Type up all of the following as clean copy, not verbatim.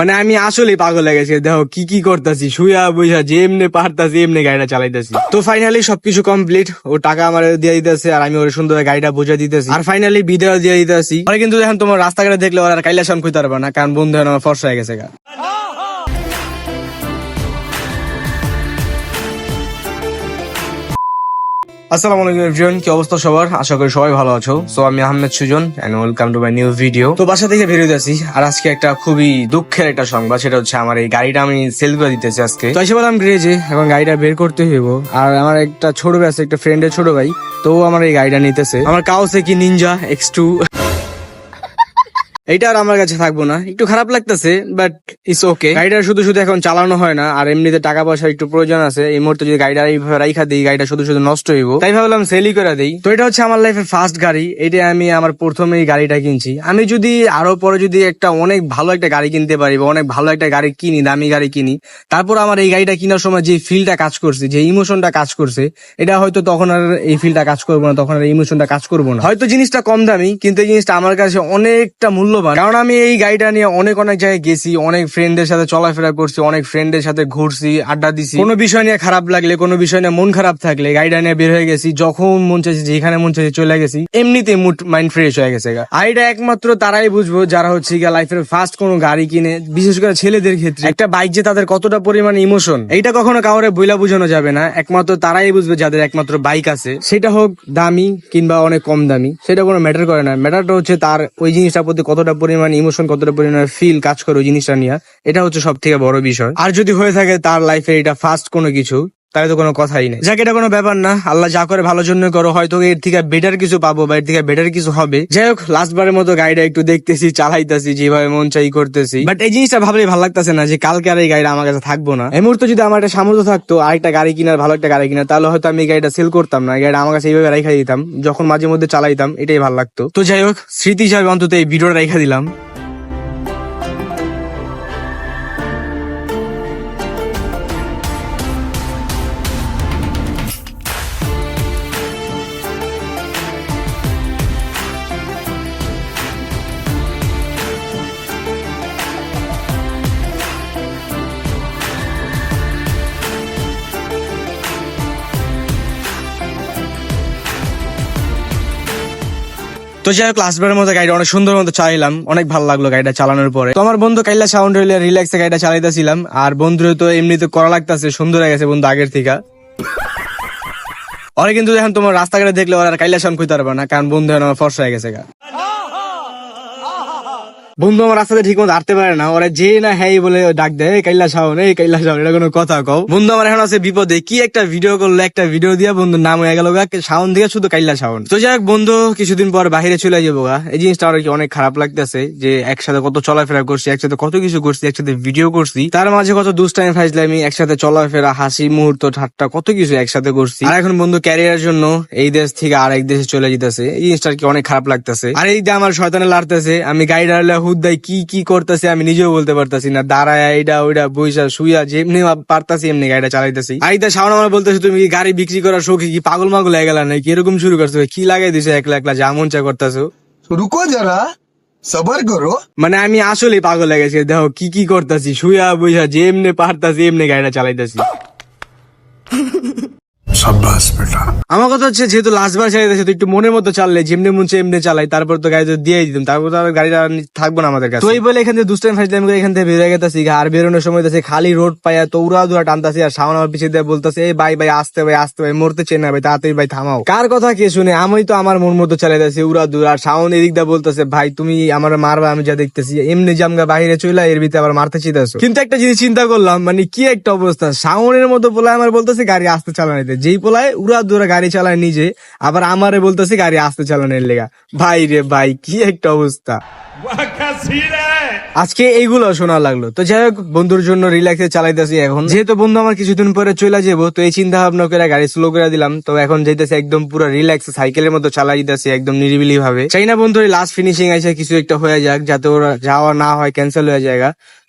মানে আমি আসলে পাগল হয়ে গেছি। দেখো কি কি করতেছি, শুয়া বইসা যেমনি পারতাছি এমনি গাড়িটা চালাইতেছি। তো ফাইনালি সবকিছু কমপ্লিট, ও টাকা আমার দিয়ে দিতেছে আর আমি ওর সুন্দর গাড়িটা বুঝে দিতেছি আর ফাইনালি বিদেও দিয়ে দিতেছি। পরে কিন্তু দেখেন তোমার রাস্তাঘাটে দেখলে ওরা আর কাইলা সাম খুঁজতে পারবে না, কারণ বন্ধু আমার ফর্সা হয়ে গেছে গা। আসসালামু আলাইকুম এভরিওয়ান, কি অবস্থা সবার? আশা করি সবাই ভালো আছো। সো আমি Ahmed Sujon and welcome to my new video. তো বাসা থেকে বেরিয়ে যাচ্ছি আর আজকে একটা খুবই দুঃখের একটা সংবাদ, সেটা হচ্ছে আমার এই গাড়িটা আমি সেল করে দিতেছি আজকে। তো এসে বললাম গ্রেজে এখন গাড়িটা বের করতে হইব। আর আমার একটা ছোট ভাই আছে, একটা ফ্রেন্ডের ছোট ভাই, তো আমার এই গাড়িটা নিতেছে। আমার কাওয়াসাকি নিনজা X2 এইটা আর আমার কাছে থাকবো না, একটু খারাপ লাগতেছে বাট ইটস ওকে। গাড়িটা শুধু শুধু এখন চালানো হয় না, আর এমনিতে টাকা পয়সা একটু প্রয়োজন আছে। এই মুহূর্তে যদি গাড়িটা এইভাবে রাইখা দিই, গাড়িটা শুধু শুধু নষ্ট হইব, তাই ভাবলাম সেলই করে দিই। তো এটা হচ্ছে আমার লাইফের ফার্স্ট গাড়ি, এটা আমি আমার প্রথমে এই গাড়িটা কিনছি। আমি যদি আরো পরে যদি একটা অনেক ভালো একটা গাড়ি কিনতে পারি বা অনেক ভালো একটা গাড়ি কিনি, দামি গাড়ি কিনি, তারপর আমার এই গাড়িটা কেনার সময় যে ফিলটা কাজ করছে, যে ইমোশনটা কাজ করছে, এটা হয়তো তখন আর এই ফিলটা কাজ করবো না, তখন আর ইমোশনটা কাজ করবো না। হয়তো জিনিসটা কম দামি, কিন্তু এই জিনিসটা আমার কাছে অনেকটা মূল্যবান, কারণ আমি এই গাড়িটা নিয়ে অনেক অনেক জায়গায় গেছি, অনেক ফ্রেন্ডের সাথে চলাফেরা করছি, অনেক ফ্রেন্ডের সাথে ঘুরছি, আড্ডা দিছি। কোনো বিষয় নিয়ে খারাপ লাগলে, কোনো বিষয় নিয়ে মন খারাপ থাকলে গাড়িটা নিয়ে বের হয়ে গেছি। যখন মন চাইছে, যেখানে মন চাইছে চলে গেছি, এমনিতে মুড মাইন্ড ফ্রেশ হয়ে গেছে। গাড়িটা একমাত্র তারাই বুঝবো যারা হচ্ছে লাইফের ফার্স্ট কোনো গাড়ি কিনে, বিশেষ করে ছেলেদের ক্ষেত্রে একটা বাইক যে তাদের কতটা পরিমাণ ইমোশন, এইটা কখনো কাউরে বইলা বোঝানো যাবে না। একমাত্র তারাই বুঝবে যাদের একমাত্র বাইক আছে, সেটা হোক দামি কিংবা অনেক কম দামি, সেটা কোনো ম্যাটার করে না। ম্যাটারটা হচ্ছে তার ওই জিনিসটার প্রতি কতটা পরিমাণ ইমোশন, কতটা পরিমাণ ফিল কাজ করে ওই জিনিসটা নিয়ে, এটা হচ্ছে সব থেকে বড় বিষয়। আর যদি হয়ে থাকে তার লাইফে এটা ফার্স্ট কোনো কিছু, তাহলে তো কোনো কথাই নেই। যাক, এটা কোনো ব্যাপার না, আল্লাহ যা করে ভালোর জন্য করো, হয়তো এর থেকে বেটার কিছু পাবো বা এর থেকে বেটার কিছু হবে। যাই হোক, লাস্ট বারের মতো গাড়িটা একটু দেখতেছি, চালাইতেছি, যেভাবে মন চাই করতেছি। বাট এই জিনিসটা ভাবলেই ভালো লাগতেছে না যে কালকে আর এই গাড়িটা আমার কাছে থাকবো না। এই মুহূর্তে যদি আমার একটা সামর্থ্য থাকতো আরেকটা গাড়ি কিনার, ভালো একটা গাড়ি কিনার, তাহলে হয়তো আমি এই গাড়িটা সেল করতাম না, এই গাড়িটা আমার কাছে এইভাবে রেখা দিতাম, যখন মাঝে মধ্যে চালাইতাম, এটাই ভালো লাগতো। তো যাই হোক, স্মৃতি হিসাবে অন্তত এই ভিডিওটা রেখা দিলাম। তো যাই হোক, লাস্টবারের মতো গাড়িটা অনেক সুন্দর মতো চালাইলাম, অনেক ভালো লাগলো গাড়িটা চালানোর পরে। তো আমার বন্ধু কাইলা সাউন্ড হইলে রিল্যাক্সে গাড়িটা চালাইতেছিলাম, আর বন্ধুর তো এমনিতে করা লাগতেছে, সুন্দর হয়ে গেছে বন্ধু আগের থেকে। ওরা কিন্তু এখন তোমার রাস্তাঘাটে দেখলে ওরা আর কাইলা সাউন্ড খুঁজতে পারবে না, কারণ বন্ধু এখন আমার ফর্সা হয়ে গেছে গা। বন্ধু আমার রাস্তাতে ঠিক মতো হাঁটতে পারে না, ওরা যে না হ্যাঁ বলে ডাক দেয়, এই কাইলা শাওন, এই কাইলা শাওন, এটা কোনো কথা কও? বন্ধু আমার এখন আছে বিপদে, কি একটা ভিডিও করলো, একটা ভিডিও দিয়া বন্ধুর নাম হয়ে গেল শাওন দিয়ে শুধু কাইলা শাওন। তো যাই হোক, বন্ধু কিছুদিন পর বাহিরে চলে যাবো গা। এই জিনিসটা আমার কি অনেক খারাপ লাগতেছে যে একসাথে কত চলাফেরা করছি, একসাথে কত কিছু করছি, একসাথে ভিডিও করছি, তার মাঝে কত দুষ্টাইম ফাইজলামি, একসাথে চলাফেরা, হাসি মুহূর্ত, ঠাট্টা, কত কিছু একসাথে করছি। আর এখন বন্ধু ক্যারিয়ারের জন্য এই দেশ থেকে আরেক দেশে চলে যেতেছে, এই জিনিসটা কি অনেক খারাপ লাগতেছে। আর এই যে আমার শয়তানে লাড়তেছে, আমি গাড়িটা হুদ্দাই কি কি করতেছি আমি নিজেও বলতে পারতাছি না, দাঁড়ায় এইটা ওইটা বইসা শুইয়া যেমনি পারতাছি এমনি গাড়িটা চালাইতেছি। আইদা শাওন আমার বলতেছে, তুমি কি গাড়ি বিক্রি করার শোকে কি পাগল মাগল হয়ে গেলা নাকি, এরকম শুরু করছো, কি লাগাই দিছো একলা একলা যা মন চা করতেছো, রুকো যারা সবার করো। মানে আমি আসলে পাগল হয়ে গেছি। দেখো কি কি করতেছি, শুইয়া বইসা যেমনি পারতাছি এমনি গাড়িটা চালাইতেছি। সাব্বাস বেটা। আমার কথা হচ্ছে, যেহেতু লাস্ট বার চালাইতেছে, তো একটু মনের মতো চাললে, যেমনি মন চাই এমনি চালাই, তারপর তো গাড়ি দিয়ে দিতাম, তারপর তো আর গাড়িটা থাকবো না আমাদের কাছে। তো এই বলে এখান থেকে দুষ্টাইম ফাইজলাম করে এখান থেকে বেরিয়ে গেতেছি। আর বেরোনোর সময় খালি রোড পাইয়া তো উড়া দুরা টানতাছি, আর শাওন আমার পিছিয়ে দিয়ে বলতেছে, এই ভাই ভাই আসতে ভাই আসতে ভাই, মরতে চেন না ভাই, তাড়াতাড়ি ভাই থামাও। কার কথা কে শুনে, আমি তো আমার মন মতো চালাইতেছি উড়া দূর, আর শাওন এদিক দিয়ে বলতেছে, ভাই তুমি আমার মারবা, আমি যা দেখতেছি এমনি জামগা বাইরে চলে, এর ভিতরে আবার মারতে চিতাছো। কিন্তু একটা জিনিস চিন্তা করলাম, মানে কি একটা অবস্থা, শাওনের মতো পোলায় আমার বলতেছে গাড়ি আসতে চালানিতে, যেই পোলায় উড়া দূরে গাড়ি চালায় নিজে, আবার আমারে বলতেছে গাড়ি আসতে চালানোর লেগা। ভাই রে ভাই, কি একটা অবস্থা। আজকে এইগুলো শোনা লাগলো। তো যাই হোক, বন্ধুর জন্য রিল্যাক্সে চালাইতেছি এখন, যেহেতু বন্ধু আমার কিছুদিন পরে চলে যাবো, তো এই চিন্তা ভাবনা করে গাড়ি স্লো করে দিলাম। তো এখন যেতেছে একদম পুরো রিল্যাক্সে সাইকেলের মতো চালাই দিতেছি, একদম নিরিবিলি ভাবে। চাই না বন্ধু লাস্ট ফিনিশিং আছে কিছু একটা হয়ে যাক, যাতে ওরা যাওয়া না হয়, ক্যান্সেল হয়ে যায়।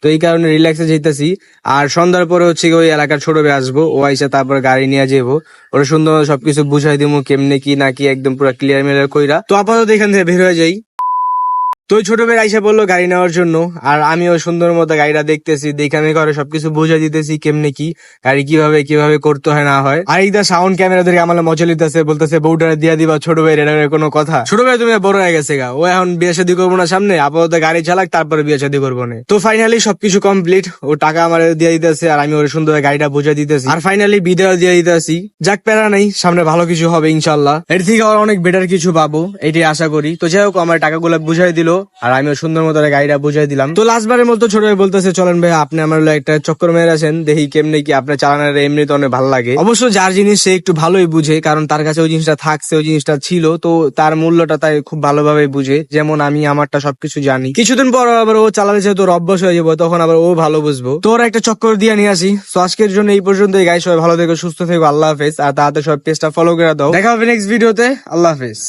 তো এই কারণে রিল্যাক্সে যেতেছি। আর সন্ধ্যার পরে হচ্ছে ওই এলাকার ছোট ভাই আসবো, ও আইসা তারপর গাড়ি নিয়ে যাবো, ওরা সুন্দর সবকিছু বুঝাই দিব কেমনে কি না কি, একদম পুরো ক্লিয়ার মিলিয়ার কইরা। তো আপাতত এখান থেকে বের হয়ে যাই। তো ওই ছোট ভাই আইসা বললো গাড়ি নেওয়ার জন্য, আর আমিও সুন্দর মতো গাড়িটা দেখতেছি, দেখে আমি ঘরে সবকিছু বুঝাই দিতেছি কেমনে কি গাড়ি কিভাবে করতে হয় না হয়। আর এইটা সাউন্ড ক্যামেরা ধরে আমার মজা লিতেছে, বলতেছে বউটারে দিয়া দিবা ছোট ভাই, এটা কোনো কথা? ছোট ভাই তুমি বড় হয়ে গেছে গা, ও এখন বিয়ে শাদী করবো না সামনে, আপাতত গাড়ি চালাক, তারপরে বিয়ে শাদী করবো না। তো ফাইনালি সবকিছু কমপ্লিট, ও টাকা আমার দিয়ে দিতেছে আর আমি ওর সুন্দর গাড়িটা বুঝাই দিতেছি, আর ফাইনালি বিদায় দিয়ে দিতেছি। যাক, প্যারা নাই, সামনে ভালো কিছু হবে ইনশাল্লাহ, এর থেকে আর অনেক বেটার কিছু পাবো এটাই আশা করি। তো যাই হোক, আমার টাকাগুলো বুঝাই দিল আর আমিও সুন্দর মতো গাড়িটা বুঝাই দিলাম। তো লাস্টবারের মতো ছোট ভাই বলতেছে চলেন ভাই, আপনি আমার হলো একটা চক্কর মেরে আছেন, দেখি কেমনে কি আপনার চালানোর এমনি তো অনেক ভালো লাগে। অবশ্য যার জিনিস সে একটু ভালোই বুঝে, কারণ তার কাছে ওই জিনিসটা থাকছে, ওই জিনিসটা ছিল, তো তার মূল্যটা তাই খুব ভালোভাবে বুঝে। যেমন আমি আমারটা সবকিছু জানি, কিছুদিন পর আবার ও চালালে যেহেতু ওর অভ্যাস হয়ে যাবো, তখন আবার ও ভালো বুঝবো। তো ওরা একটা চক্কর দিয়ে নিয়ে আসি। তো আজকের জন্য এই পর্যন্তই গাইস, সবাই ভালো থেকো, সুস্থ থেকো, আল্লাহ হাফেজ। আর তাড়াতাড়ি সব পেজটা ফলো করে দাও, দেখা হবে নেক্সট ভিডিওতে, আল্লাহ হাফেজ।